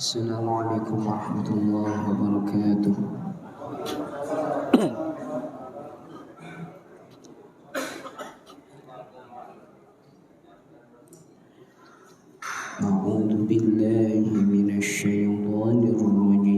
Assalamualaikum warahmatullahi wabarakatuh. A'udzu billahi minasy syaithanir rajim.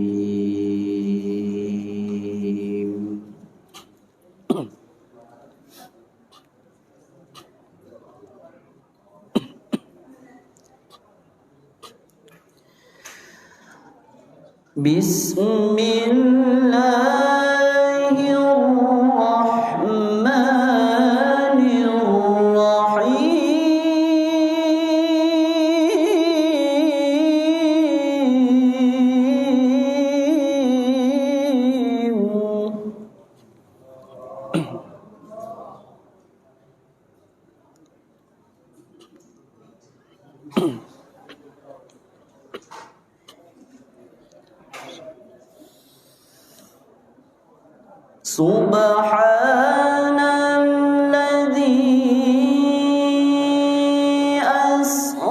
Subhanalladzi asra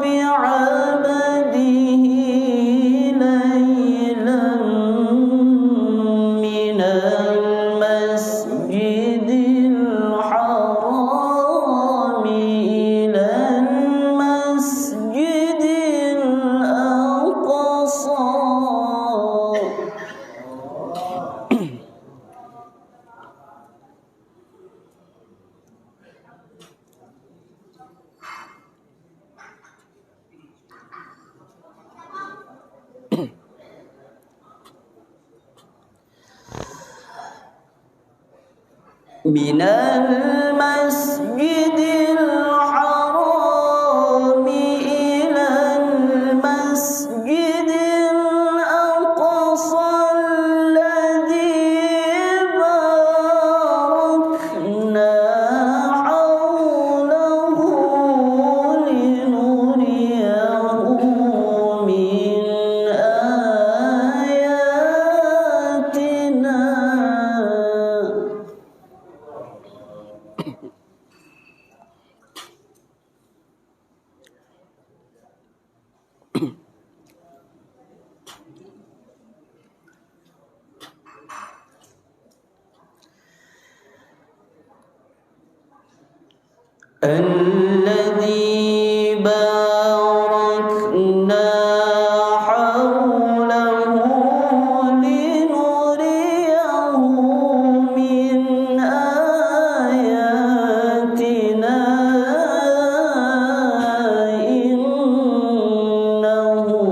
bi'abdihi laylan minal masjidil haram ilal masjidil aqsa. Minal masjidil haram ilal masjidil aqsa alladzi barakna hawlahu linuriyahu min ayatina. Alladzi barakna hawlahu linuriyahu min ayatina innahu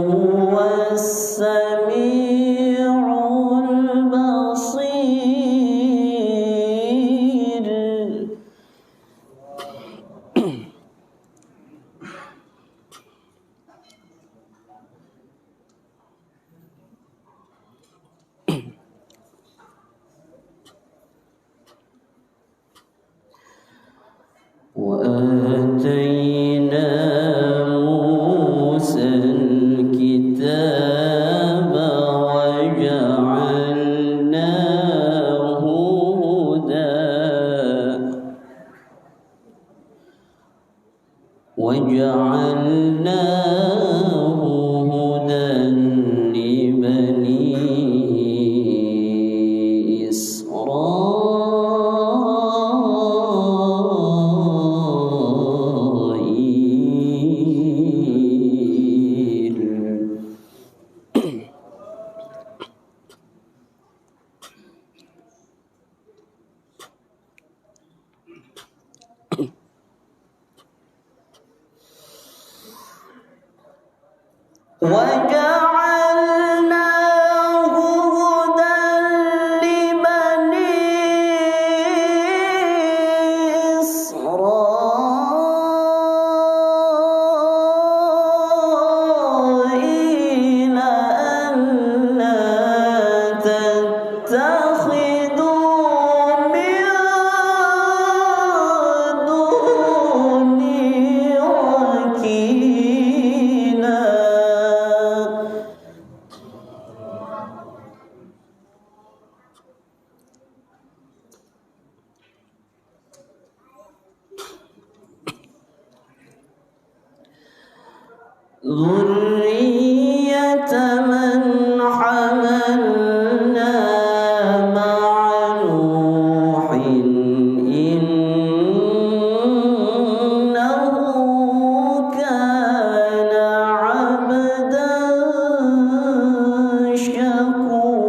huwas sami'ul basir. وآتينا موسى الكتاب وجعلناه هدى لبني إسرائيل. وجعلناه هدى لبني إسرائيل ألا تتخذوا من دوني وكيلا. ذرية من حملنا مع نوح إنه كان عبدا شكورا.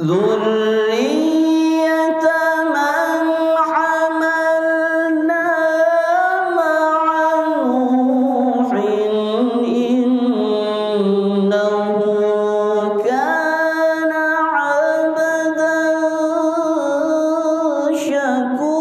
ذرية من حملنا مع نوح إنه كان عبدا شكورا.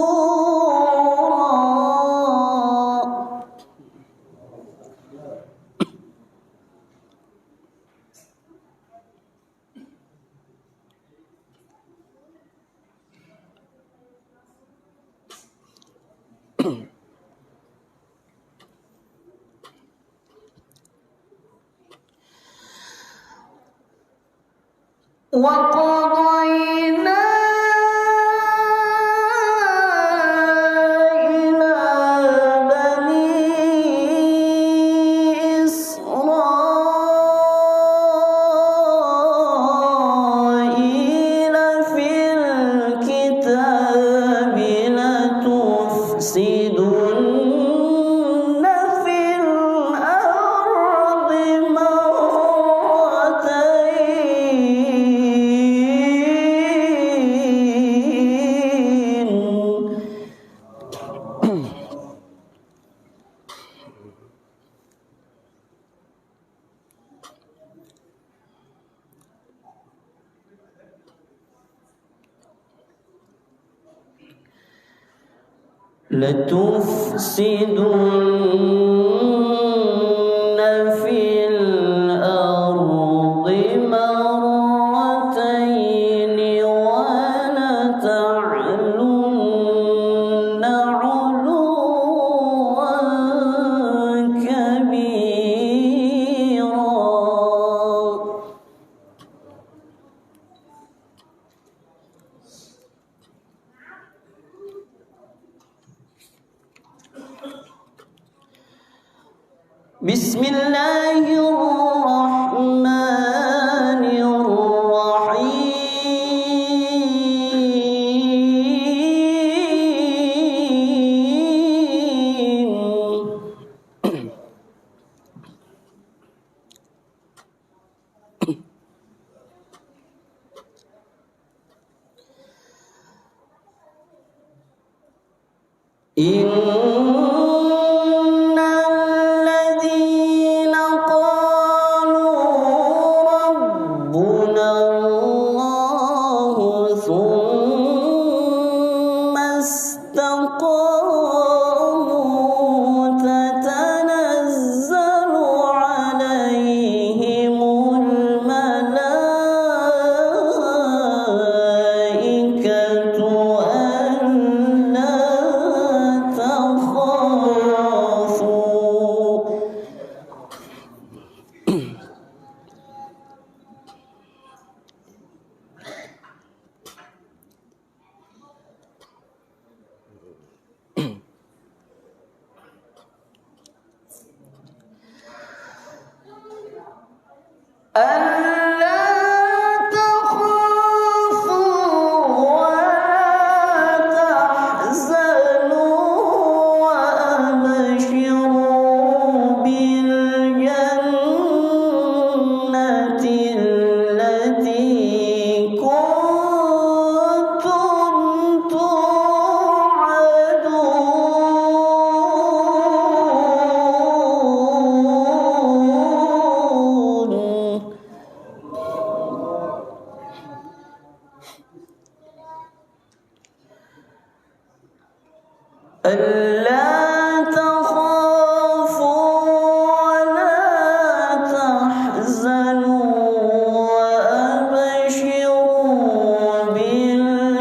وقضينا إلى بني إسرائيل في الكتاب لتفسدن في الأرض لتفسدن في الأرض مرتين ولتعلن علوا كبيرا. بسم الله الرحمن الرحيم. إن الذين قالوا ربنا الله ثم استقاموا تتنزل عليهم الملائكة ألا تخافوا ألا تخافوا ولا تحزنوا وأبشروا بالجنة التي كنتم توعدون. ألا تخافوا ولا تحزنوا وأبشروا بالجنة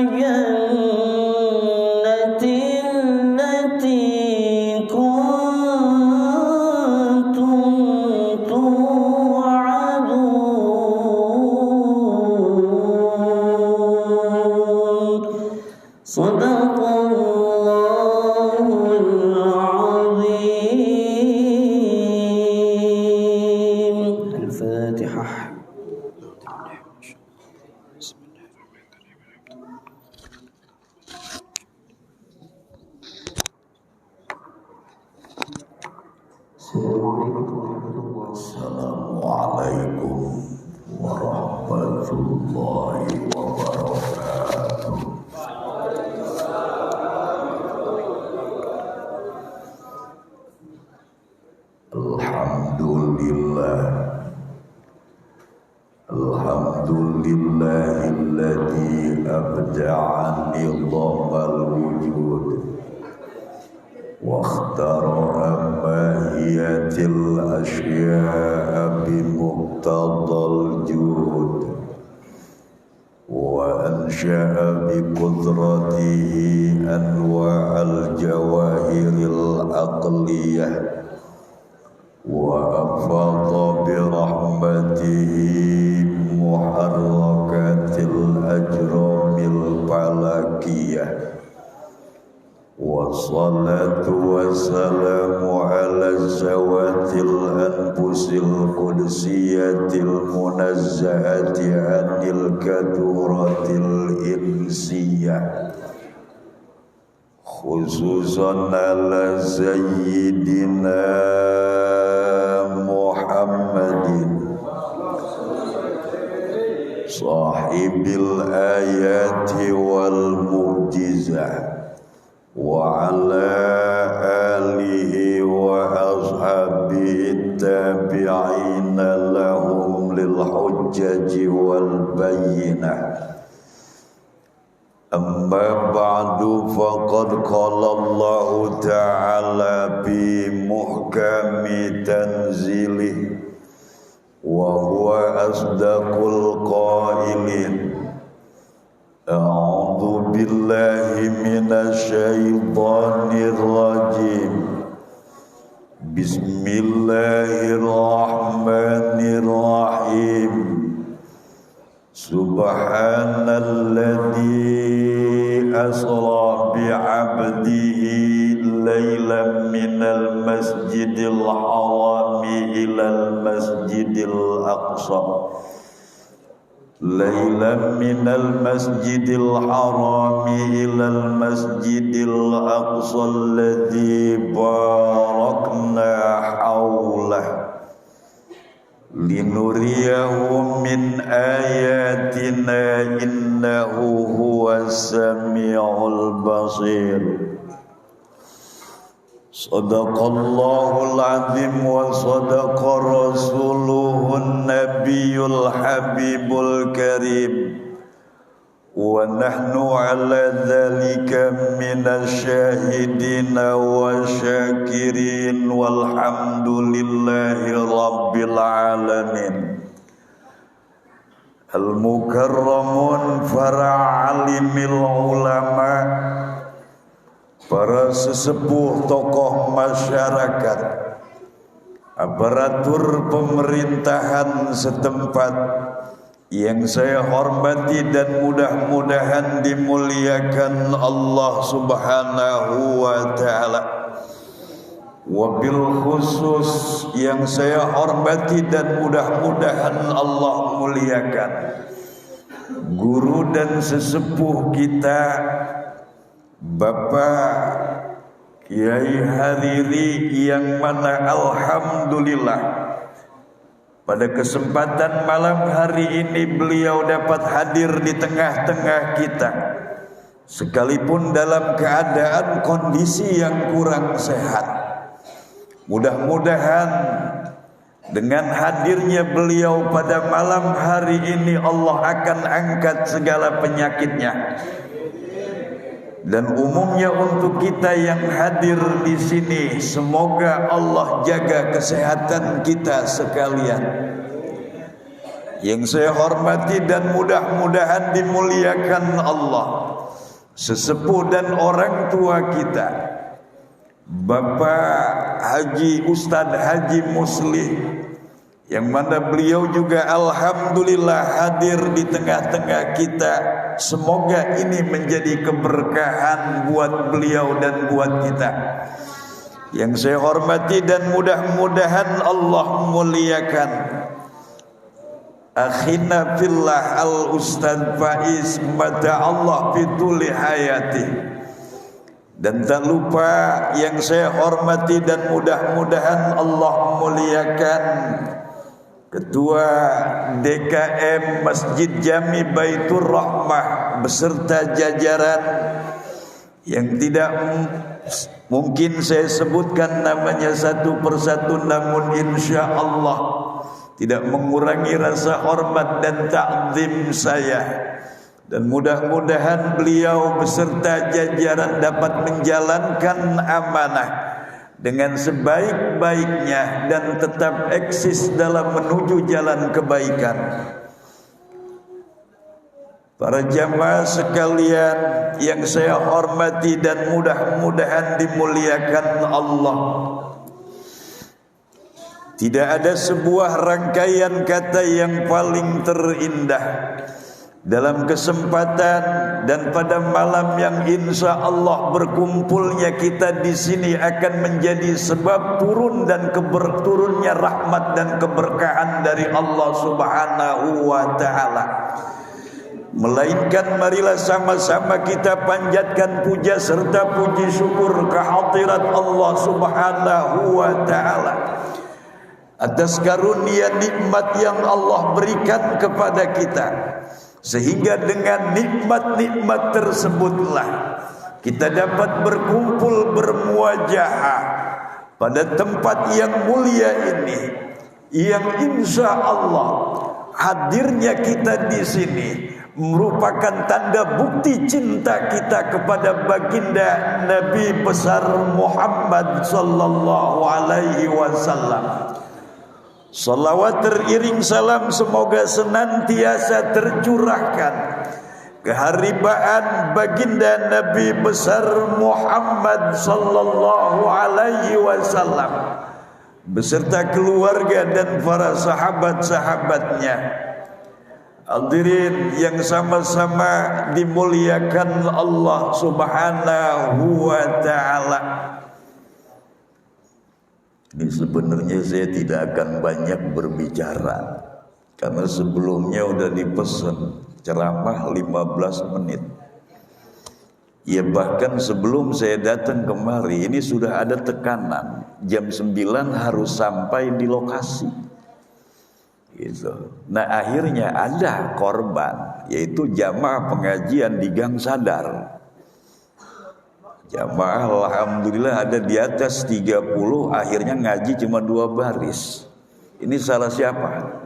Sadaqallahul azim. Al-Fatihah. Assalamualaikum warahmatullahi wabarakatuh. Alhamdulillahilladzi abda'ani dhamal wujud واخترع ماهية الأشياء بمقتضى الجود وأنشأ بقدرته أنواع الجواهر العقلية وأفاض برحمته محركات الأجرام الفلكية والصلاة والسلام على ذوات الأنفس القدسية المنزهة عن الكدورة الإنسية خصوصا على سيدنا محمد صاحب الآيات والمعجزات وعلى آله وأصحابه التابعين لهم للحجج والبينة أما بعد فقد قال الله تعالى بمحكم تنزيله وهو أصدق القائلين أعوذ بالله من الشيطان الرجيم بسم الله الرحمن الرحيم سبحان الذي أسرى بعبده ليلا من المسجد الحرام إلى المسجد الأقصى ليلا من المسجد الحرام إلى المسجد الأقصى الذي باركنا حوله لنريه من آياتنا إنه هو السميع البصير صدق الله العظيم وصدق رسوله النبي الحبيب الكريم ونحن على ذلك من الشاهدين والشاكرين والحمد لله رب العالمين. المكرمون فرع علم العلماء, para sesepuh tokoh masyarakat, aparatur pemerintahan setempat yang saya hormati dan mudah-mudahan dimuliakan Allah Subhanahu wa taala. Wabil khusus yang saya hormati dan mudah-mudahan Allah muliakan guru dan sesepuh kita Bapak Kiai Hariri, yang mana alhamdulillah pada kesempatan malam hari ini beliau dapat hadir di tengah-tengah kita, sekalipun dalam keadaan kondisi yang kurang sehat. Mudah-mudahan dengan hadirnya beliau pada malam hari ini Allah akan angkat segala penyakitnya. Dan umumnya untuk kita yang hadir di sini, semoga Allah jaga kesehatan kita sekalian. Yang saya hormati dan mudah-mudahan dimuliakan Allah, sesepuh dan orang tua kita, Bapak Haji Ustadz Haji Muslih, yang mana beliau juga alhamdulillah hadir di tengah-tengah kita. Semoga ini menjadi keberkahan buat beliau dan buat kita. Yang saya hormati dan mudah-mudahan Allah muliakan akhina fillah al-Ustaz Faiz mata Allah fituli hayati. Dan tak lupa yang saya hormati dan mudah-mudahan Allah muliakan Ketua DKM Masjid Jami Baitur Rahmah beserta jajaran yang tidak mungkin saya sebutkan namanya satu persatu, namun insya Allah tidak mengurangi rasa hormat dan ta'zim saya. Dan mudah-mudahan beliau beserta jajaran dapat menjalankan amanah dengan sebaik-baiknya dan tetap eksis dalam menuju jalan kebaikan. Para jamaah sekalian yang saya hormati dan mudah-mudahan dimuliakan Allah, tidak ada sebuah rangkaian kata yang paling terindah dalam kesempatan dan pada malam yang insya Allah berkumpulnya kita di sini akan menjadi sebab turun dan turunnya rahmat dan keberkahan dari Allah Subhanahu wa Ta'ala. Melainkan marilah sama-sama kita panjatkan puja serta puji syukur kehadirat Allah Subhanahu wa Ta'ala atas karunia nikmat yang Allah berikan kepada kita, sehingga dengan nikmat-nikmat tersebutlah kita dapat berkumpul bermuajahah pada tempat yang mulia ini, yang insya Allah hadirnya kita di sini merupakan tanda bukti cinta kita kepada baginda Nabi besar Muhammad sallallahu alaihi wasallam. Salawat teriring salam semoga senantiasa tercurahkan keharibaan baginda Nabi besar Muhammad sallallahu alaihi wasallam beserta keluarga dan para sahabat-sahabatnya. Hadirin yang sama-sama dimuliakan Allah Subhanahu wa Ta'ala. Ini sebenarnya saya tidak akan banyak berbicara karena sebelumnya udah dipesan ceramah 15 menit. Ya bahkan sebelum saya datang kemari ini sudah ada tekanan jam 9 harus sampai di lokasi gitu. Nah akhirnya ada korban, yaitu jamaah pengajian di Gang Sadar. Jamaah alhamdulillah ada di atas 30, akhirnya ngaji cuma 2 baris. Ini salah siapa?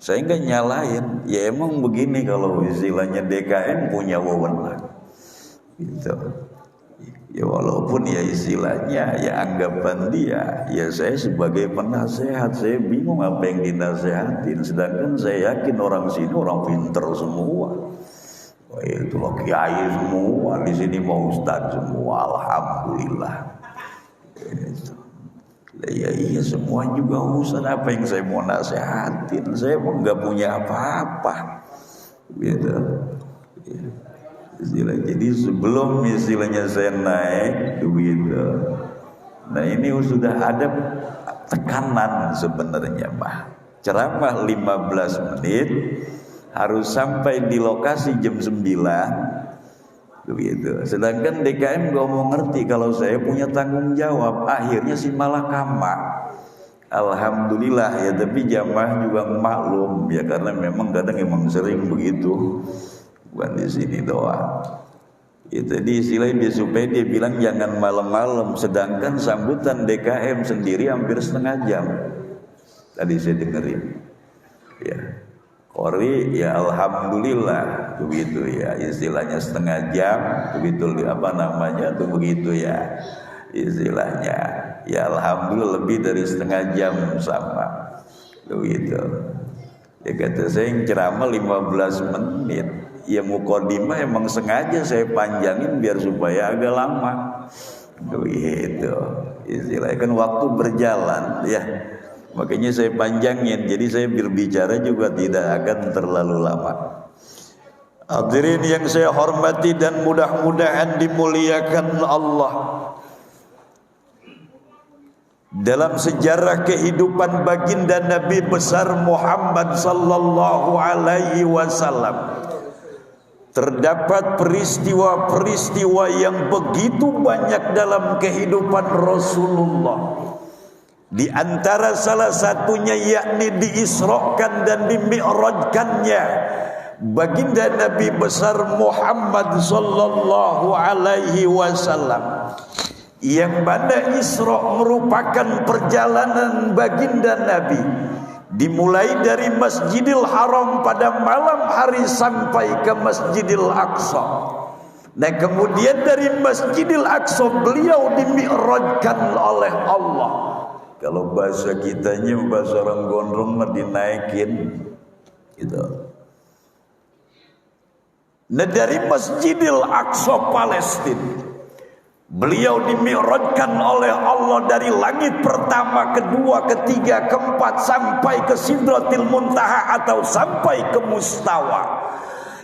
Saya nggak nyalain, ya emang begini kalau istilahnya DKM punya wewenang gitu. Ya walaupun ya istilahnya ya anggapan dia, ya saya sebagai penasehat saya bingung apa yang dinasehatin, sedangkan saya yakin orang sini orang pinter semua. Wah, itu loh kiai semua di sini, mau ustaz semua, alhamdulillah. Ya iya semua juga ustaz, apa yang saya mau nasihatin? Saya mau nggak punya apa-apa, gitu. Jadi sebelum istilahnya saya naik, begitu. Nah ini sudah ada tekanan sebenarnya, mah. Ceramah 15 menit. Harus sampai di lokasi jam 9 begitu. Sedangkan DKM gak mau ngerti kalau saya punya tanggung jawab. Akhirnya sih malah kamak. Alhamdulillah ya, tapi jamaah juga maklum ya, karena memang kadang emang sering begitu. Bukan di sini doang. Ya, tadi istilahnya supaya dia bilang jangan malam-malam, sedangkan sambutan DKM sendiri hampir setengah jam. Tadi saya dengerin. Ya. Kori ya alhamdulillah begitu ya, istilahnya setengah jam begitu, apa namanya tuh begitu ya istilahnya ya, alhamdulillah lebih dari setengah jam sama begitu ya. Kata saya yang ceramah 15 menit ya, mukadimah emang sengaja saya panjangin biar supaya agak lama begitu istilahnya, kan waktu berjalan ya. Makanya saya panjangin, jadi saya berbicara juga tidak akan terlalu lama. Hadirin yang saya hormati dan mudah-mudahan dimuliakan Allah. Dalam sejarah kehidupan baginda Nabi besar Muhammad sallallahu alaihi wasallam terdapat peristiwa-peristiwa yang begitu banyak dalam kehidupan Rasulullah. Di antara salah satunya yakni diisrakan dan dimi'rajkannya baginda Nabi besar Muhammad sallallahu alaihi wasallam, yang mana Isra merupakan perjalanan baginda Nabi dimulai dari Masjidil Haram pada malam hari sampai ke Masjidil Aqsa. Nah, kemudian dari Masjidil Aqsa beliau dimi'rajkan oleh Allah. Kalau bahasa kitanya, bahasa orang gondrong mah dinaikin gitu. Nah, dari Masjidil Aqsa Palestina beliau dimi'rajkan oleh Allah dari langit pertama, kedua, ketiga, keempat sampai ke Sidratil Muntaha atau sampai ke Mustawa.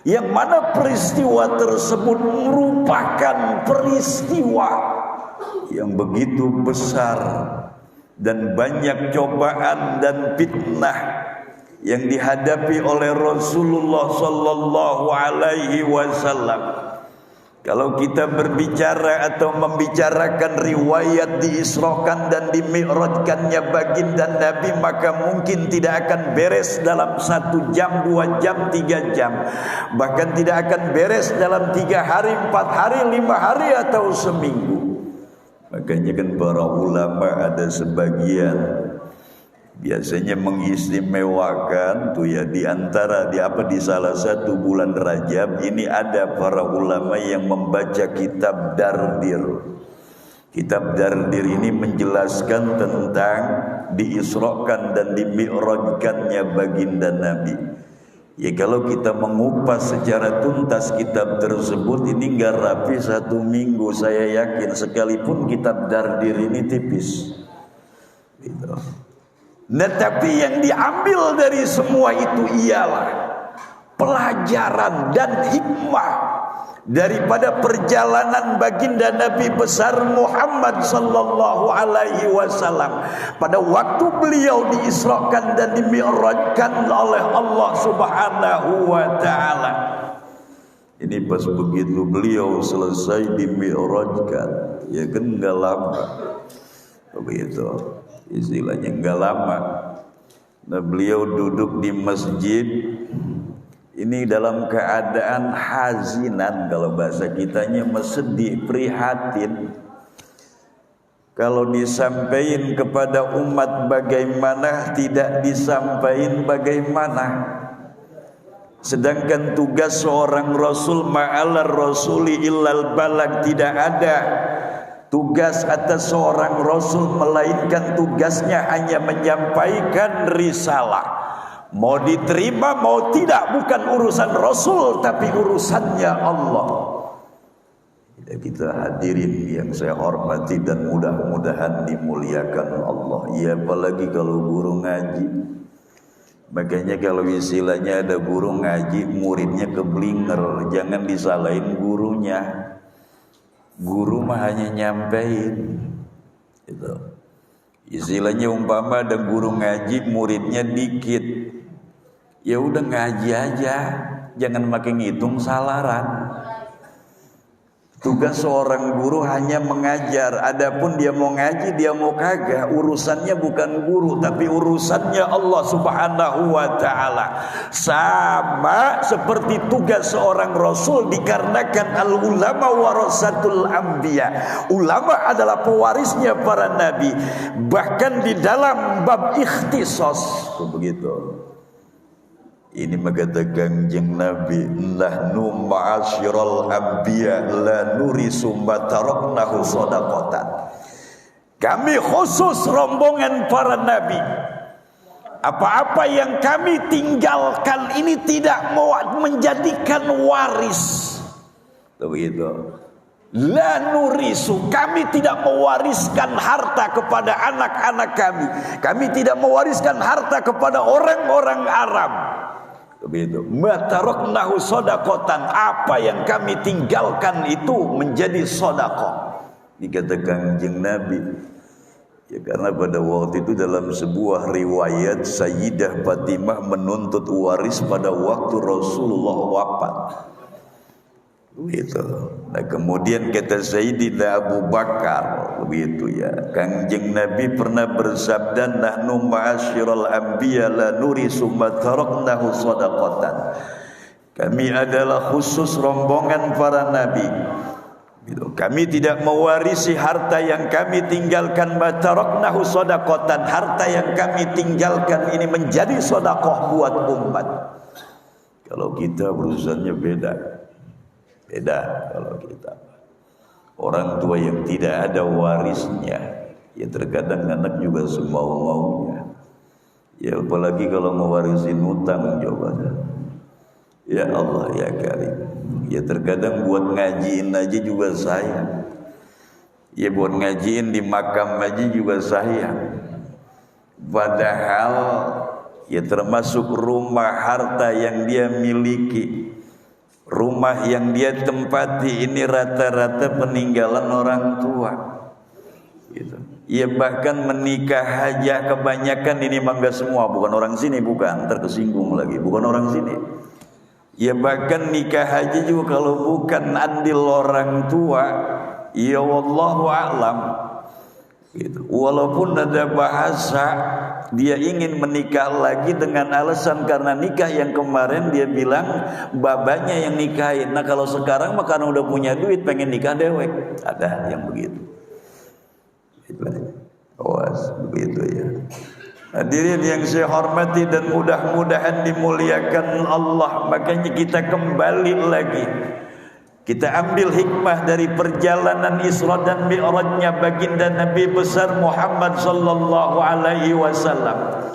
Yang mana peristiwa tersebut merupakan peristiwa yang begitu besar dan banyak cobaan dan fitnah yang dihadapi oleh Rasulullah sallallahu alaihi wasallam. Kalau kita berbicara atau membicarakan riwayat diisrakan dan dimi'rajkannya baginda Nabi, maka mungkin tidak akan beres dalam 1 jam, 2 jam, 3 jam. Bahkan tidak akan beres dalam 3 hari, 4 hari, 5 hari atau seminggu. Makanya kan para ulama ada sebagian biasanya mengistimewakan tuh ya, di salah satu bulan Rajab ini ada para ulama yang membaca kitab Dardir. Kitab Dardir ini menjelaskan tentang diisrakan dan dimi'rajkannya baginda Nabi. Ya, kalau kita mengupas secara tuntas kitab tersebut ini enggak rapi 1 minggu, saya yakin, sekalipun kitab Dardir ini tipis gitu. Nah, tapi yang diambil dari semua itu ialah pelajaran dan hikmah daripada perjalanan baginda Nabi besar Muhammad sallallahu alaihi wasallam pada waktu beliau diisrakan dan dimi'rajkan oleh Allah Subhanahu wa taala. Ini pas begitu beliau selesai dimi'rajkan, ya kan enggak lama begitu, istilahnya enggak lama. Nah, beliau duduk di masjid ini dalam keadaan hazinan, kalau bahasa kitanya sedih, prihatin. Kalau disampaikan kepada umat bagaimana, tidak disampaikan bagaimana. Sedangkan tugas seorang rasul ma'alar rasuli illal balag, tidak ada tugas atas seorang rasul melainkan tugasnya hanya menyampaikan risalah. Mau diterima mau tidak bukan urusan Rasul, tapi urusannya Allah. Kita hadirin yang saya hormati dan mudah-mudahan dimuliakan Allah. Ya, apalagi kalau guru ngaji. Makanya kalau istilahnya ada guru ngaji, muridnya keblinger, jangan disalahin gurunya. Guru mah hanya nyampein gitu. Istilahnya umpama ada guru ngaji, muridnya dikit, ya udah ngaji aja, jangan makin ngitung salaran. Tugas seorang guru hanya mengajar. Adapun dia mau ngaji, dia mau kagak, urusannya bukan guru, tapi urusannya Allah Subhanahu wa taala. Sama seperti tugas seorang rasul, dikarenakan al ulama warasatul anbiya. Ulama adalah pewarisnya para nabi. Bahkan di dalam bab ikhtisas begitu. Ini mengatakan Kangjeng Nabi, nahnu ma'asyiral anbiya la nurisu ma taraknahu shadaqatan. Kami khusus rombongan para nabi, apa-apa yang kami tinggalkan ini tidak mau menjadikan waris. Begitu. La nurisu, kami tidak mewariskan harta kepada anak-anak kami. Kami tidak mewariskan harta kepada orang-orang Arab. Begitu. Mataroknahu sodakotan, apa yang kami tinggalkan itu menjadi sodakoh. Dikatakan Kanjeng Nabi. Ya, karena pada waktu itu dalam sebuah riwayat Sayyidah Fatimah menuntut waris pada waktu Rasulullah wafat. Begitu. Nah, kemudian kata Sayyidina Abu Bakar, begitu ya. Kanjeng Nabi pernah bersabda, nahnu ma'asyiral anbiya la nurisu ma taraknahu shadaqatan. Kami adalah khusus rombongan para nabi. Gitu. Kami tidak mewarisi harta yang kami tinggalkan, ma taraknahu shadaqatan. Harta yang kami tinggalkan ini menjadi sedekah buat umat. Kalau kita urusannya beda. Beda kalau kita. Orang tua yang tidak ada warisnya, ya terkadang anak juga semau-maunya. Ya apalagi kalau mewarisin hutang, coba. Ya Allah ya Karim. Ya terkadang buat ngajiin aja juga sayang. Ya buat ngajiin di makam aja juga sayang. Padahal ya termasuk rumah harta yang dia miliki. Rumah yang dia tempati ini rata-rata peninggalan orang tua. Gitu. Ya bahkan menikah aja kebanyakan ini mangga semua, bukan orang sini, bukan, tersinggung lagi, bukan orang sini. Ya bahkan nikah haji juga kalau bukan andil orang tua, ya wallahu a'lam. Gitu. Walaupun ada bahasa dia ingin menikah lagi dengan alasan karena nikah yang kemarin dia bilang babanya yang nikahin. Nah kalau sekarang mah karena udah punya duit pengen nikah dewek. Ada yang begitu. Awas begitu ya. Hadirin yang saya hormati dan mudah-mudahan dimuliakan Allah. Makanya kita kembali lagi. Kita ambil hikmah dari perjalanan Isra dan Mi'rajnya baginda Nabi besar Muhammad sallallahu alaihi wasallam.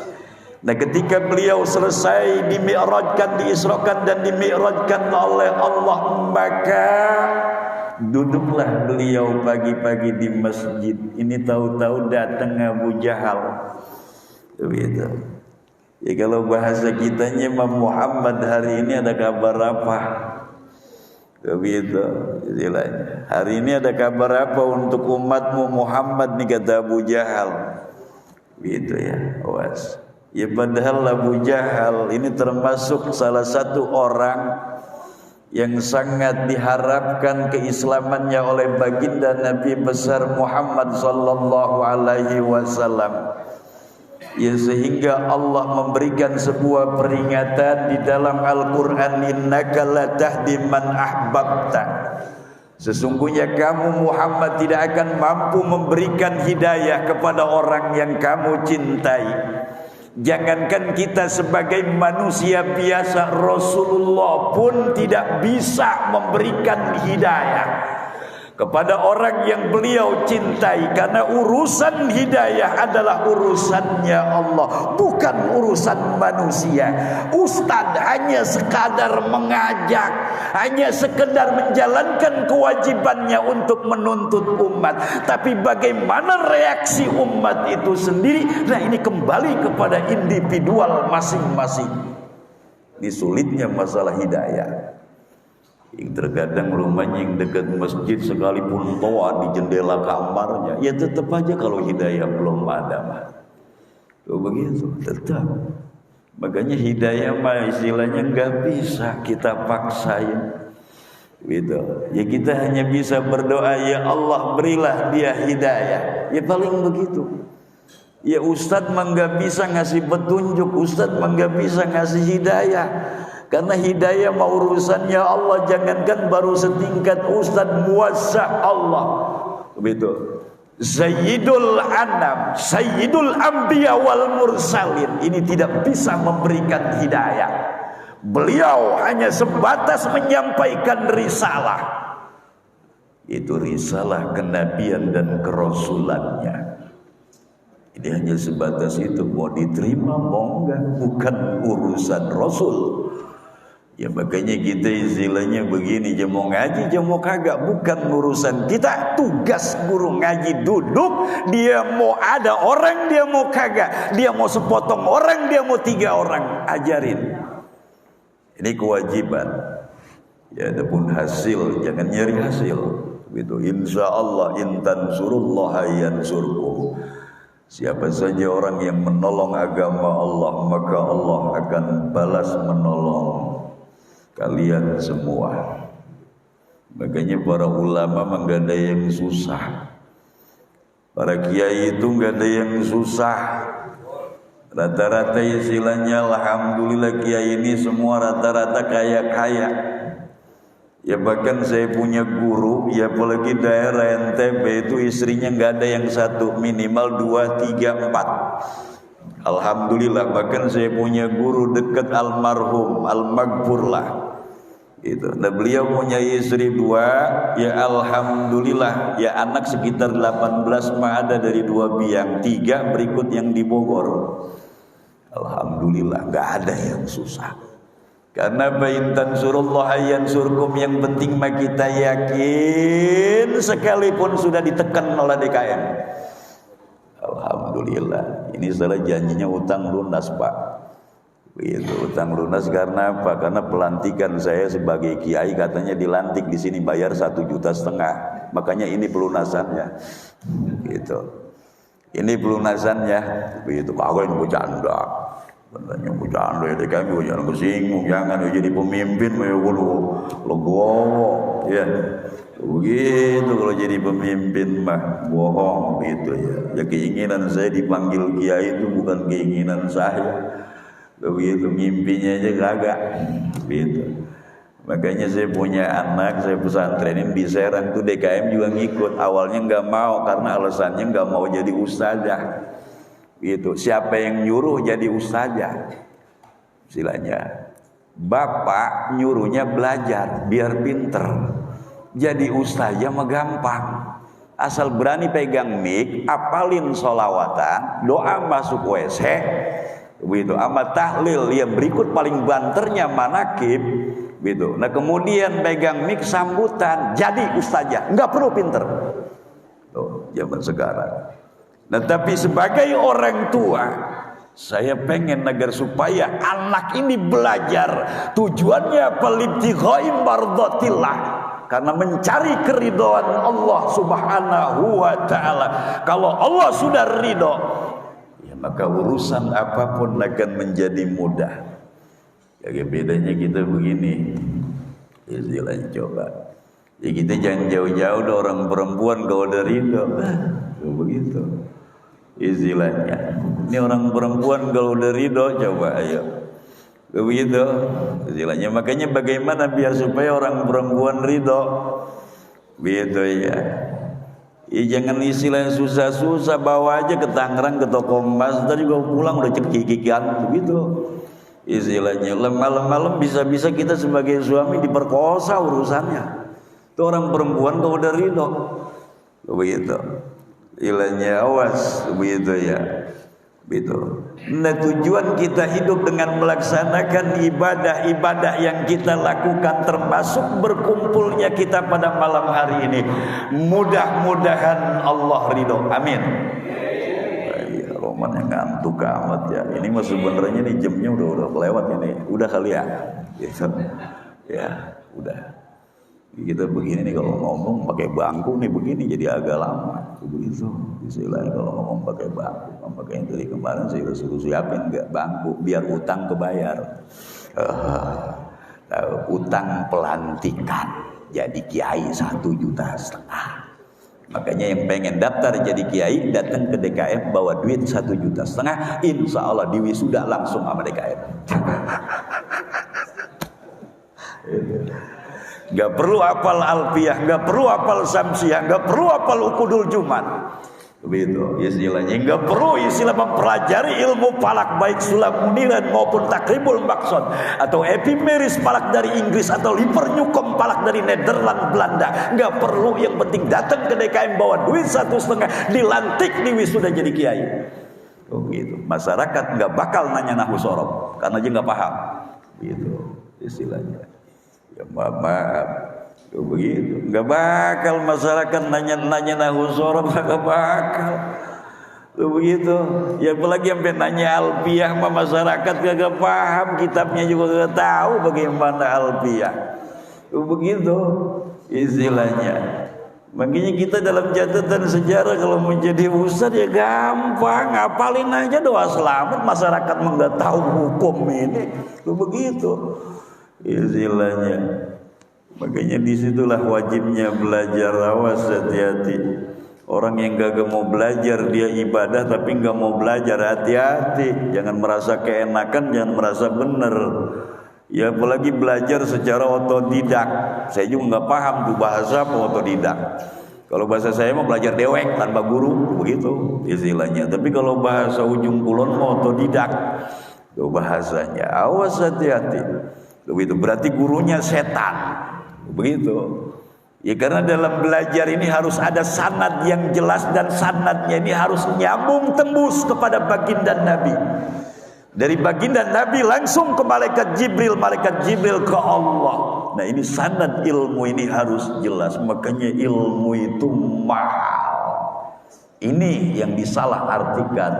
Nah, ketika beliau selesai dimi'rajkan, diisrakan dan dimi'rajkan oleh Allah, maka duduklah beliau pagi-pagi di masjid. Ini tahu-tahu datang Abu Jahal. Begitu. Ya kalau bahasa kitanya Imam Muhammad hari ini ada kabar apa? Begitu istilahnya. Hari ini ada kabar apa untuk umatmu Muhammad nih, kata Abu Jahal. Gitu ya. Awas. Ya padahal Abu Jahal ini termasuk salah satu orang yang sangat diharapkan keislamannya oleh baginda Nabi besar Muhammad sallallahu alaihi wasallam. Ya sehingga Allah memberikan sebuah peringatan di dalam Al-Quran, innaka la tahdi man ahbabta. Sesungguhnya kamu Muhammad tidak akan mampu memberikan hidayah kepada orang yang kamu cintai. Jangankan kita sebagai manusia biasa, Rasulullah pun tidak bisa memberikan hidayah kepada orang yang beliau cintai, karena urusan hidayah adalah urusannya Allah, bukan urusan manusia. Ustadz hanya sekadar mengajak, hanya sekedar menjalankan kewajibannya untuk menuntut umat, tapi bagaimana reaksi umat itu sendiri, nah ini kembali kepada individual masing-masing. Ini sulitnya masalah hidayah. Yang terkadang rumahnya yang dekat masjid sekalipun toa di jendela kamarnya, ya tetap aja kalau hidayah belum ada mah. Begitu tetap. Makanya hidayah mah istilahnya nggak bisa kita paksain. Gitu. Ya kita hanya bisa berdoa, ya Allah berilah dia hidayah. Ya paling begitu. Ya Ustadz mah nggak bisa ngasih petunjuk, Ustadz mah nggak bisa ngasih hidayah. Karena hidayah mau urusannya Allah, jangankan baru setingkat Ustadz, muasa Allah. Begitu. Sayyidul Anam, Sayyidul Anbiya wal Mursalin ini tidak bisa memberikan hidayah. Beliau hanya sebatas menyampaikan risalah. Itu risalah kenabian dan kerasulannya. Ini hanya sebatas itu, mau diterima mau enggak, bukan urusan Rasul. Ya makanya kita istilahnya begini, dia mau ngaji, dia mau kagak, bukan urusan kita. Tugas guru ngaji duduk, dia mau ada orang, dia mau kagak, dia mau sepotong orang, dia mau 3 orang, ajarin. Ini kewajiban. Ya adapun hasil, jangan nyari hasil. Gitu. Insya Allah intan surullaha yansurkum. Siapa saja orang yang menolong agama Allah, maka Allah akan balas menolong kalian semua. Makanya para ulama enggak ada yang susah. Para kiai itu enggak ada yang susah. Rata-rata istilahnya alhamdulillah kiai ini semua rata-rata kaya-kaya. Ya bahkan saya punya guru, ya apalagi daerah NTB itu istrinya enggak ada yang 1, minimal 2, 3, 4. Alhamdulillah, bahkan saya punya guru dekat almarhum, al-maghfur lah. Gitu. Nah beliau punya istri 2, ya alhamdulillah, ya anak sekitar 18 mah ada dari 2 biang, 3 berikut yang di Bogor. Alhamdulillah, nggak ada yang susah. Karena ba'intan surullah yansurkum, yang penting mah kita yakin sekalipun sudah ditekan oleh DKM. Alhamdulillah, ini salah janjinya utang lunas Pak. Itu utang lunas karena apa? Karena pelantikan saya sebagai kiai katanya dilantik di sini bayar 1,5 juta. Makanya ini pelunasannya. Gitu. Ini pelunasannya. Begitu. Kagak yang bercanda. Katanya bercanda ya kami jangan kesinggung, jangan jadi pemimpin legowo. Ya. Begitu kalau jadi pemimpin mah bohong gitu ya. Ya keinginan saya dipanggil kiai itu bukan keinginan saya. Begitu mimpinya aja kagak gitu. Makanya saya punya anak, saya pesantrenin di Serang tuh, DKM juga ngikut. Awalnya nggak mau karena alasannya nggak mau jadi ustazah gitu. Siapa yang nyuruh jadi ustazah? Istilahnya bapak nyuruhnya belajar biar pinter. Jadi ustazah mah gampang, asal berani pegang mic, apalin sholawatan, doa masuk WC begitu, amat tahlil yang berikut paling banternya manakib gitu. Nah kemudian pegang mic sambutan, jadi ustazah, nggak perlu pinter. Tuh zaman sekarang. Nah tapi sebagai orang tua, saya pengen agar supaya anak ini belajar, tujuannya pelibtighai mardhatillah, karena mencari keridhaan Allah Subhanahu wa taala. Kalau Allah sudah ridho, maka urusan apapun akan menjadi mudah. Kayak bedanya kita begini, istilahnya coba. Ya kita jangan jauh-jauh dari orang perempuan kalau udah ridho, begitu. Istilahnya, ini orang perempuan kalau udah ridho, coba ayo, begitu. Istilahnya, makanya bagaimana biar supaya orang perempuan ridho, begitu ya. Ya jangan istilah susah-susah, bawa aja ke Tangerang ke toko emas, tadi juga pulang udah cekikikan begitu. Istilahnya malam-malam bisa-bisa kita sebagai suami diperkosa urusannya. Itu orang perempuan kalau udah ridho begitu. Istilahnya awas begitu ya. Begitu. Nah tujuan kita hidup dengan melaksanakan ibadah-ibadah yang kita lakukan, termasuk berkumpulnya kita pada malam hari ini, mudah-mudahan Allah ridho, amin. Ya, Roman yang ngantuk amat ya. Ini mah sebenarnya nih jamnya udah kelewat ini, udah kali ya. Ya udah. Kita begini nih kalau ngomong pakai bangku nih begini jadi agak lama begitu. Istilahnya kalau ngomong pakai bangku, makanya dari kemarin saya suruh siapin nggak bangku biar utang kebayar. Utang pelantikan jadi kiai 1,5 juta. Makanya yang pengen daftar jadi kiai datang ke DKM bawa duit 1,5 juta. Insya Allah diwisuda langsung sama DKM. Gak perlu hafal alfiyah, gak perlu hafal samsiah, gak perlu hafal ukudul jumat. Begitu istilahnya. Gak perlu istilah mempelajari ilmu falak baik sulam muniran maupun takribul maksud atau epimeris falak dari Inggris atau lipernyukom falak dari Nederland Belanda. Gak perlu, yang penting datang ke DKM bawa duit 1,5, dilantik di wisuda jadi kiai. Begitu. Masyarakat gak bakal nanya nahwu sorob karena dia gak paham. Gitu. istilahnya. Ya maaf, begitu. Nggak bakal masyarakat nanya nahu sorab, nggak bakal. Begitu. Ya apalagi sampai nanya alfiyah, masyarakat kagak paham, kitabnya juga nggak tahu bagaimana alfiyah. Begitu istilahnya. Makanya kita dalam catatan sejarah kalau menjadi ustaz ya gampang, ngapalin aja doa selamat, masyarakat nggak tahu hukum ini. Begitu istilahnya. Makanya disitulah wajibnya belajar. Awas, hati-hati. Orang yang gak mau belajar, dia ibadah tapi gak mau belajar, hati-hati. Jangan merasa keenakan, jangan merasa benar. Ya apalagi belajar secara otodidak. Saya juga nggak paham tuh bahasa apa otodidak. Kalau bahasa saya mau belajar dewek tanpa guru, begitu istilahnya. Tapi kalau bahasa ujung kulon mau otodidak, tuh bahasanya. Awas, hati-hati. Begitu berarti gurunya setan, begitu. Ya karena dalam belajar ini harus ada sanad yang jelas, dan sanadnya ini harus nyambung tembus kepada baginda Nabi. Dari baginda Nabi langsung ke malaikat Jibril ke Allah. Nah ini sanad ilmu ini harus jelas. Makanya ilmu itu mahal. Ini yang disalahartikan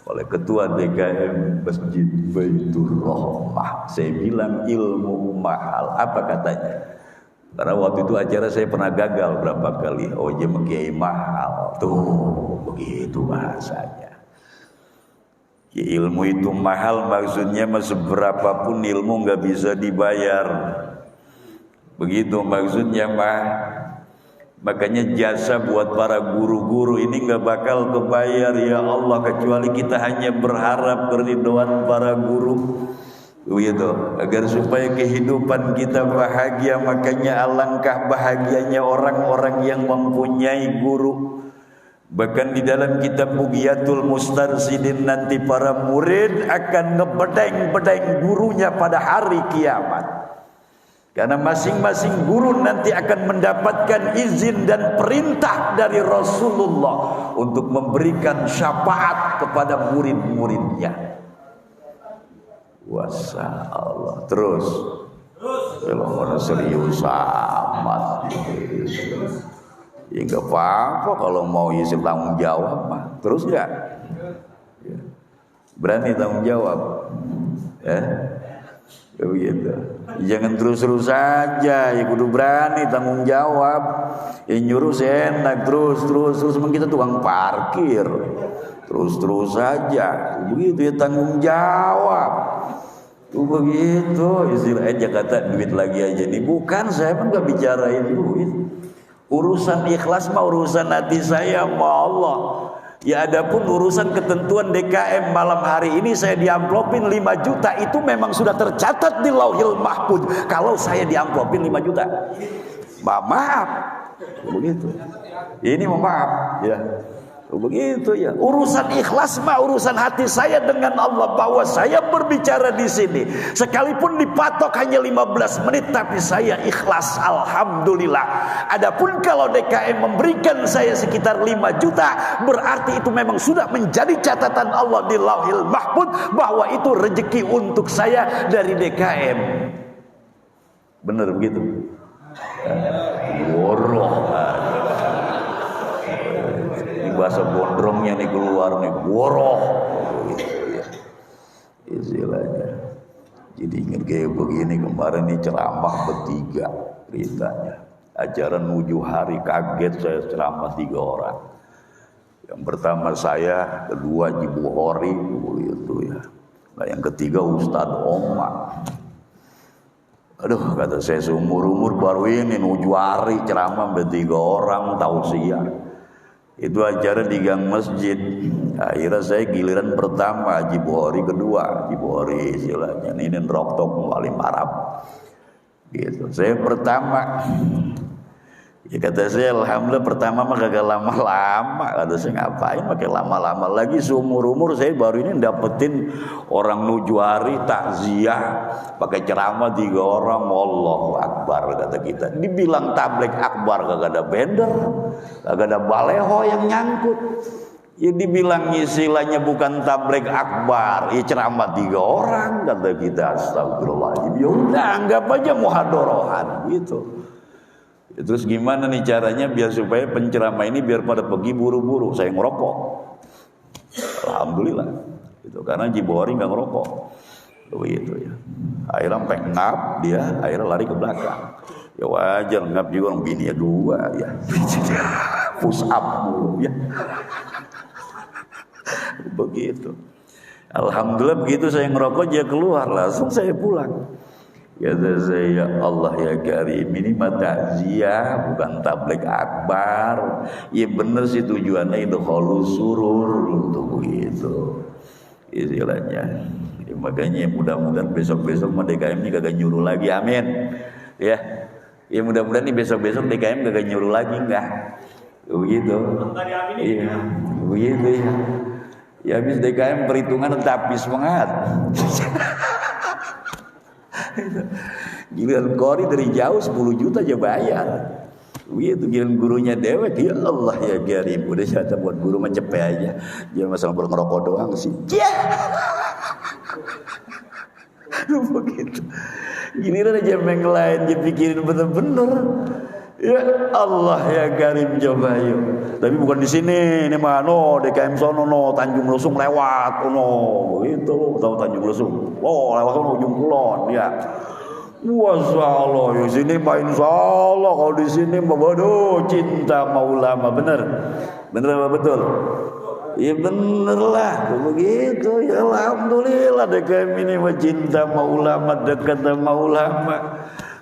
oleh ketua DKM Masjid Baitur Rahmah. Saya bilang ilmu mahal. Apa katanya? Karena waktu itu acara saya pernah gagal berapa kali. Oh dia kiai mahal. Tuh begitu bahasanya. Ya, ilmu itu mahal maksudnya seberapapun ilmu nggak bisa dibayar. Begitu maksudnya mah. Makanya jasa buat para guru-guru ini nggak bakal kebayar ya Allah, kecuali kita hanya berharap keridhaan para guru. Begitu, agar supaya kehidupan kita bahagia. Makanya alangkah bahagianya orang-orang yang mempunyai guru. Bahkan di dalam kitab Bugiyatul Mustarsidin nanti para murid akan ngebedeng-bedeng gurunya pada hari kiamat. Karena masing-masing guru nanti akan mendapatkan izin dan perintah dari Rasulullah untuk memberikan syafaat kepada murid-muridnya. Wasya Allah. Terus kalau serius amat. Ya nggak apa-apa kalau mau isi tanggung jawab mah. Terus nggak? Ya. Berani tanggung jawab, ya begitu. Jangan terus-terus saja. Ya kudu berani tanggung jawab. Ya nyuruh enak terus. Memang kita tukang parkir. Terus saja. Begitu ya tanggung jawab. Tuh begitu. Istilah Jakarta duit lagi aja nih. Bukan, saya pun nggak bicarain duit. Urusan ikhlas mah urusan hati saya sama Allah. Ya adapun urusan ketentuan DKM malam hari ini saya diamplopin 5 juta, itu memang sudah tercatat di Lauhil Mahfuz. Kalau saya diamplopin 5 juta, maaf, begitu. Ini maaf, ya. Begitu ya. Urusan ikhlas mah urusan hati saya dengan Allah, bahwa saya berbicara di sini sekalipun dipatok hanya 15 menit tapi saya ikhlas, alhamdulillah. Adapun kalau DKM memberikan saya sekitar 5 juta, berarti itu memang sudah menjadi catatan Allah di Lauhil Mahfuz bahwa itu rezeki untuk saya dari DKM. Benar begitu? Woroh. Bahasa gondrongnya nih keluar nih, woroh gitu ya istilahnya. Jadi ingat kayak begini, kemarin nih ceramah bertiga beritanya, ajaran 7 hari, kaget saya ceramah 3 orang. Yang pertama saya, kedua Haji Bukhari gitu ya. Nah yang ketiga Ustadz Omar. Aduh kata saya, seumur-umur baru ini 7 hari ceramah bertiga orang tausiah. Itu acara di gang masjid. Akhirnya saya giliran pertama Haji Bukhari, kedua Haji Bukhari istilahnya ini roktok paling Arab gitu. Saya pertama, ya kata saya alhamdulillah pertama mah kagak lama-lama. Kata saya ngapain pakai lama-lama lagi, seumur-umur saya baru ini dapetin orang 7 hari takziah pakai ceramah 3 orang. Allahu Akbar kata kita. Dibilang tabligh akbar kagak ada bender, kagak ada baleho yang nyangkut. Ya dibilang istilahnya bukan tabligh akbar, ya ceramah 3 orang kata kita, astagfirullahaladzim. Ya udah anggap aja muhadarahan gitu. Ya, terus gimana nih caranya biar supaya penceramah ini biar pada pergi buru-buru? Saya ngerokok. Alhamdulillah. Gitu, karena Jibori nggak ngerokok. Begitu ya. Akhirnya sampai ngap dia, akhirnya lari ke belakang. Ya wajar ngap juga orang bini ya 2 ya. Push up dulu ya. Begitu. Alhamdulillah begitu saya ngerokok dia keluar, langsung saya pulang. Kata saya, ya Allah ya Karim, ini mah takziah bukan tabligh akbar. Ya bener sih tujuannya itu khalus surur untuk begitu istilahnya. Ya, makanya mudah-mudahan besok-besok mah DKM ini kagak nyuruh lagi, amin. Ya, ya mudah-mudahan nih besok-besok DKM kagak nyuruh lagi, enggak. Begitu. Iya, begitu ya. Ya habis DKM perhitungan tapi semangat. Giliran kori dari jauh 10 juta aja bayar. Begitu giliran gurunya dewek, ya Allah ya Karim. Udah jatah buat guru mah cepet aja. Dia masalah ngerokok doang sih. Ya. Begitu. Giliran aja yang lain dia pikirin bener-bener. Ya Allah ya Karim, coba yuk. Tapi bukan di sini, ini mah no DKM sono no Tanjung Lesung lewat no begitu, tahu Tanjung Lesung. Oh, lewat sono Ujung Kulon ya. Wasallah ya sini mah insyaallah, kalau di sini mah waduh cinta sama ulama, bener. Bener apa betul? Ya bener lah, begitu ya alhamdulillah DKM ini mah cinta sama ulama, dekat sama ulama.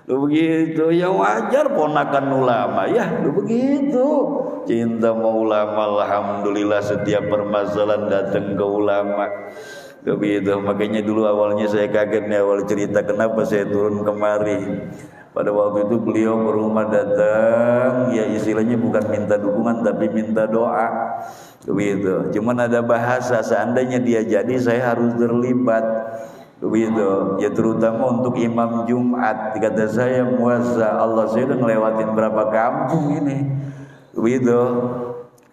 Begitu ya wajar ponakan ulama ya begitu cinta sama ulama. Alhamdulillah setiap permasalahan datang ke ulama begitu. Makanya dulu awalnya saya kaget nih awal cerita kenapa saya turun kemari. Pada waktu itu beliau ke rumah datang ya istilahnya bukan minta dukungan tapi minta doa begitu. Cuman ada bahasa seandainya dia jadi saya harus terlibat begitu ya, terutama untuk imam Jumat. Kata saya muasa Allah, saya udah ngelewatin berapa kampung ini begitu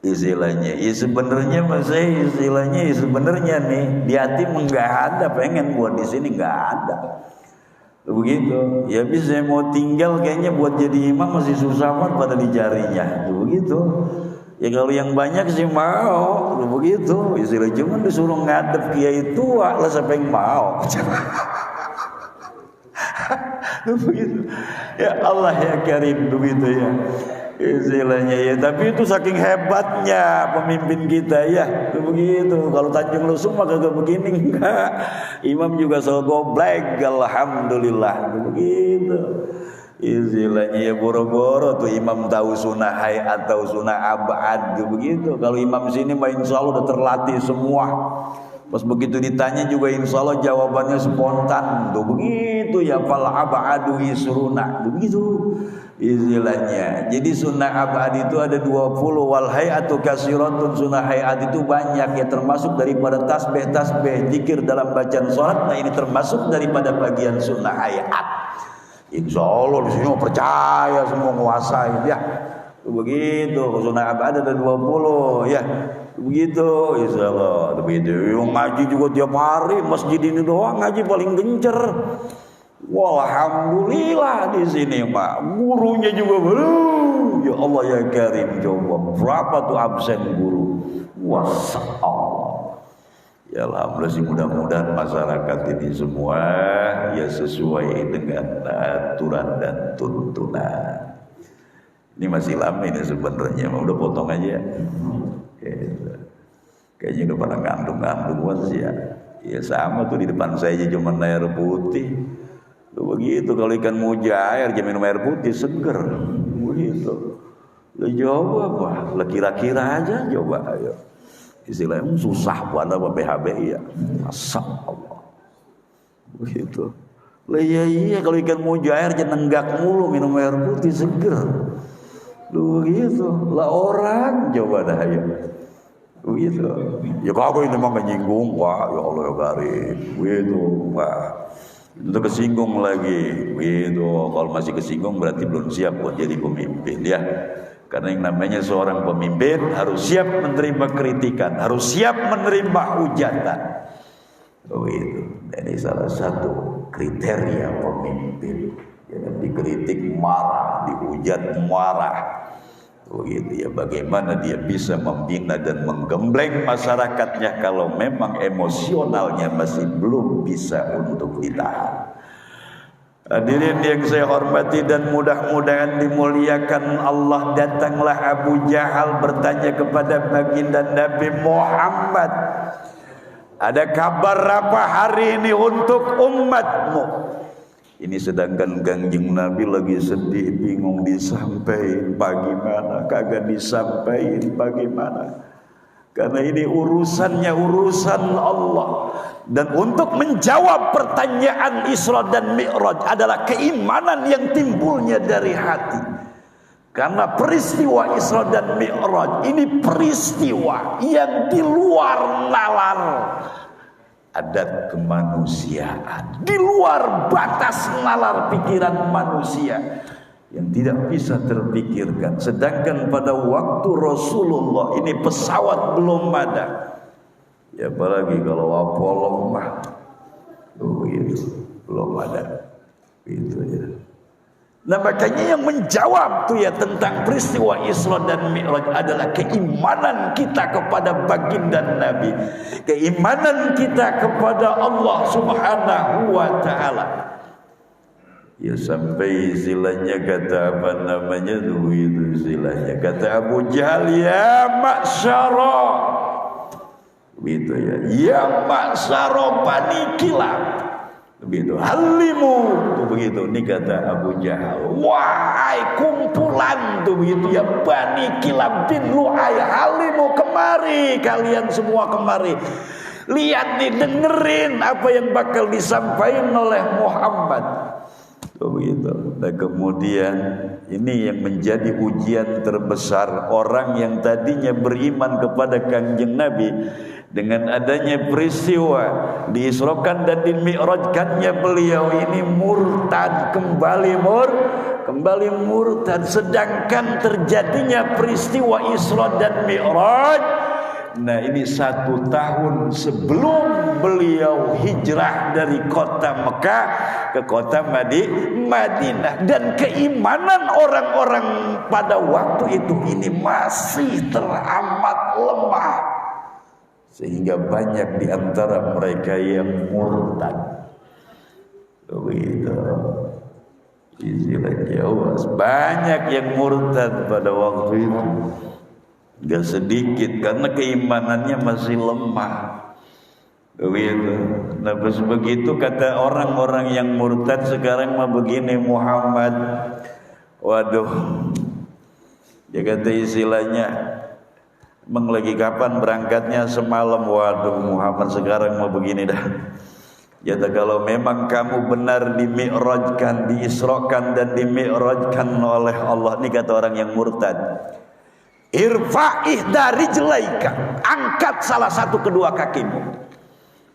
istilahnya. Ya sebenarnya saya istilahnya ya sebenarnya nih di hati enggak ada pengen buat di sini, enggak ada begitu ya. Bisa saya mau tinggal kayaknya buat jadi imam masih susah banget pada dicarinya begitu ya. Kalau yang banyak sih mau begitu istilah, cuma disuruh ngadep kiai tua lah siapa yang mau. Begitu ya Allah ya Karim begitu ya istilahnya ya. Tapi itu saking hebatnya pemimpin kita ya begitu. Kalau Tanjung Lesung mah kagak begini, enggak. Imam juga selalu goblek, alhamdulillah begitu istilahnya ya. Boro-boro tuh imam tahu sunnah hayat atau sunnah abad begitu. Kalau imam sini mah insya Allah udah terlatih semua. Pas begitu ditanya juga insya Allah jawabannya spontan tuh begitu ya. Fal abadu isruna begitu istilahnya. Jadi sunnah abad itu ada 20, wal hayatu kasiratun. Sunnah hayat itu banyak ya, termasuk daripada tasbih zikir dalam bacaan sholat. Nah ini termasuk daripada bagian sunnah hayat. Insya Allah di sini mau percaya semua menguasai ya begitu. Sunnah abad ada 20 ya begitu insya Allah begitu. Yang ngaji juga tiap hari masjid ini doang ngaji paling gencer. Walhamdulillah di sini Pak gurunya juga ya Allah ya Karim, coba berapa tuh absen guru. Masya Allah ya alhamdulillah sih. Mudah-mudahan masyarakat ini semua ya sesuai dengan aturan dan tuntunan. Ini masih lama ini sebenarnya, udah potong aja. Kayaknya udah pada ngandung-ngandung sih ya. Ya sama tuh di depan saya aja cuma air putih. Tuh begitu kalau ikan mujair aja minum air putih seger. Begitu. Lah coba apa? Lah kira-kira aja coba ayo. Istilahnya susah buat apa PHB ya. Masya Allah. Begitu. Lah iya kalau ikan mujair aja nenggak mulu minum air putih seger. Begitu. Lah orang coba dah ayo. Begitu. Ya kagak ini mah nyinggung, wah ya Allah ya Karim. Begitu, wah. Itu kesinggung lagi. Begitu. Kalau masih kesinggung berarti belum siap buat jadi pemimpin ya. Karena yang namanya seorang pemimpin harus siap menerima kritikan, harus siap menerima hujatan. Begitu. Ini salah satu kriteria pemimpin. Jangan dikritik marah, dihujat marah. Begitu ya, bagaimana dia bisa membina dan menggembleng masyarakatnya kalau memang emosionalnya masih belum bisa untuk ditahan. Hadirin yang saya hormati dan mudah-mudahan dimuliakan Allah, datanglah Abu Jahal bertanya kepada baginda Nabi Muhammad, ada kabar apa hari ini untuk umatmu? Ini sedangkan Kanjeng Nabi lagi sedih, bingung disampaikan bagaimana, kagak disampaikan bagaimana. Karena ini urusannya urusan Allah. Dan untuk menjawab pertanyaan Isra dan Mi'raj adalah keimanan yang timbulnya dari hati. Karena peristiwa Isra dan Mi'raj ini peristiwa yang di luar nalar adat kemanusiaan, di luar batas nalar pikiran manusia yang tidak bisa terpikirkan. Sedangkan pada waktu Rasulullah ini pesawat belum ada, ya apalagi kalau Apollo mah begitu belum ada, gitu ya. Nah makanya yang menjawab tuh ya tentang peristiwa Isra dan Mi'raj adalah keimanan kita kepada baginda Nabi, keimanan kita kepada Allah Subhanahu wa Ta'ala. Ya sampai istilahnya kata apa namanya tuh itu istilahnya kata Abu Jahal, ya ma'syara, begitu ya, ya ma'syara Bani Kilab, begitu, halimu tuh begitu, ini kata Abu Jahal, wahai kumpulan tuh begitu ya Bani Kilab bin Lu'ay, halimu kemari, kalian semua kemari, lihat nih, dengerin apa yang bakal disampaikan oleh Muhammad. Begitu. Dan kemudian ini yang menjadi ujian terbesar orang yang tadinya beriman kepada Kanjeng Nabi, dengan adanya peristiwa diisrokan dan dimi'rajkannya beliau ini murtad, kembali murtad. Sedangkan terjadinya peristiwa Isra dan Mi'raj, nah ini 1 tahun sebelum beliau hijrah dari kota Mekah ke kota Madinah, dan keimanan orang-orang pada waktu itu ini masih teramat lemah, sehingga banyak di antara mereka yang murtad. Begitu istilahnya, banyak yang murtad pada waktu itu. Gak sedikit, karena keimanannya masih lemah. Begitu. Nah begitu kata orang-orang yang murtad sekarang mah begini, Muhammad, waduh, dia kata istilahnya, emang lagi kapan berangkatnya? Semalam. Waduh Muhammad, sekarang mah begini dah. Jata kalau memang kamu benar dimi'rajkan, diisrokan dan dimi'rajkan oleh Allah, ini kata orang yang murtad, irfa'ih dari jelaika, angkat salah satu kedua kakimu.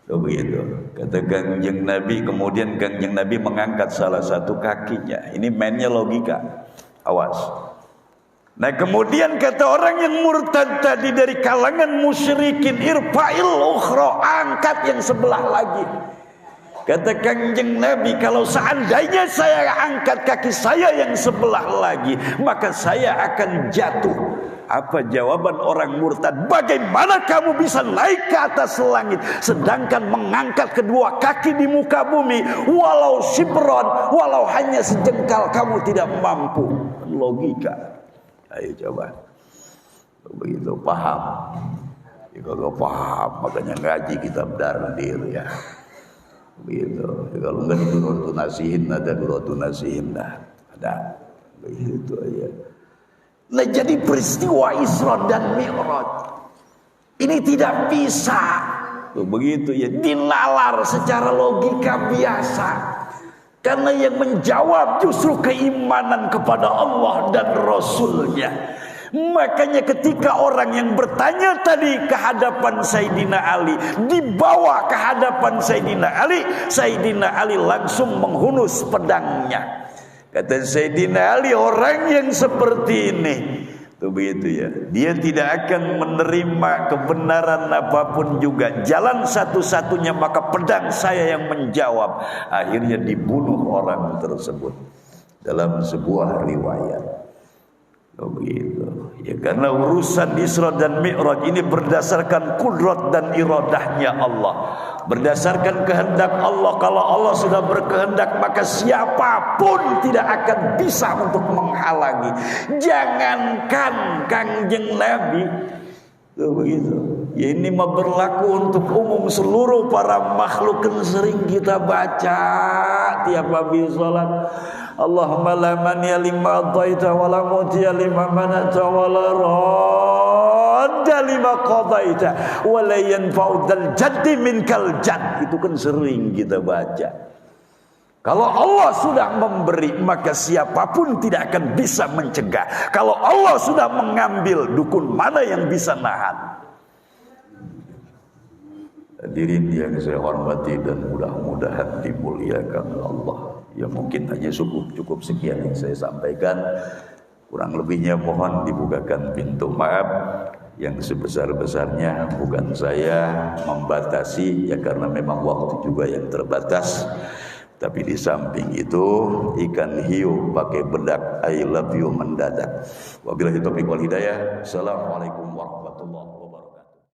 Begitu kata Kanjeng Nabi. Kemudian Kanjeng Nabi mengangkat salah satu kakinya. Ini mainnya logika, awas. Nah kemudian kata orang yang murtad tadi dari kalangan musyrikin, irfa'il ukhra, angkat yang sebelah lagi. Kata Kanjeng Nabi, kalau seandainya saya angkat kaki saya yang sebelah lagi, maka saya akan jatuh. Apa jawaban orang murtad? Bagaimana kamu bisa naik ke atas langit sedangkan mengangkat kedua kaki di muka bumi, walau shibron, walau hanya sejengkal kamu tidak mampu? Logika. Ayo coba. Begitu paham. Kalau paham makanya ngaji kitab Dardir ya. Begitu. Kalau enggak itu nasihin, ada nasihin ada. Begitu aja. Nah jadi peristiwa Isra dan Mi'raj ini tidak bisa begitu ya dinalar secara logika biasa, karena yang menjawab justru keimanan kepada Allah dan Rasulnya. Makanya ketika orang yang bertanya tadi ke hadapan Sayyidina Ali, dibawa ke hadapan Sayyidina Ali langsung menghunus pedangnya. Kata Sayyidina Ali, orang yang seperti ini Itu begitu ya. Dia tidak akan menerima kebenaran apapun juga. Jalan satu-satunya maka pedang saya yang menjawab. Akhirnya dibunuh orang tersebut dalam sebuah riwayat. Begitu. Ya, karena urusan Isra dan Mi'raj ini berdasarkan kudrat dan iradahnya Allah. Berdasarkan kehendak Allah. Kalau Allah sudah berkehendak, maka siapapun tidak akan bisa untuk menghalangi. Jangankan Kangjeng Nabi. Begitu. Ya, ini mah berlaku untuk umum seluruh para makhluk yang sering kita baca tiap habis salat. Allahumma la mani'a lima ataita wa la mu'tiya lima mana'ta wa la radda lima qadaita wa la yanfa'u dzal jaddi minkal jadd. Itu kan sering kita baca. Kalau Allah sudah memberi, maka siapapun tidak akan bisa mencegah. Kalau Allah sudah mengambil, dukun mana yang bisa nahan? Hadirin yang saya hormati dan mudah-mudahan dimuliakan Allah. Ya mungkin hanya cukup sekian yang saya sampaikan. Kurang lebihnya mohon dibukakan pintu maaf. Yang sebesar-besarnya bukan saya membatasi, ya karena memang waktu juga yang terbatas. Tapi di samping itu ikan hiu pakai bedak I love you mendadak. Wabillahi taufiq wal hidayah. Assalamualaikum warahmatullahi wabarakatuh.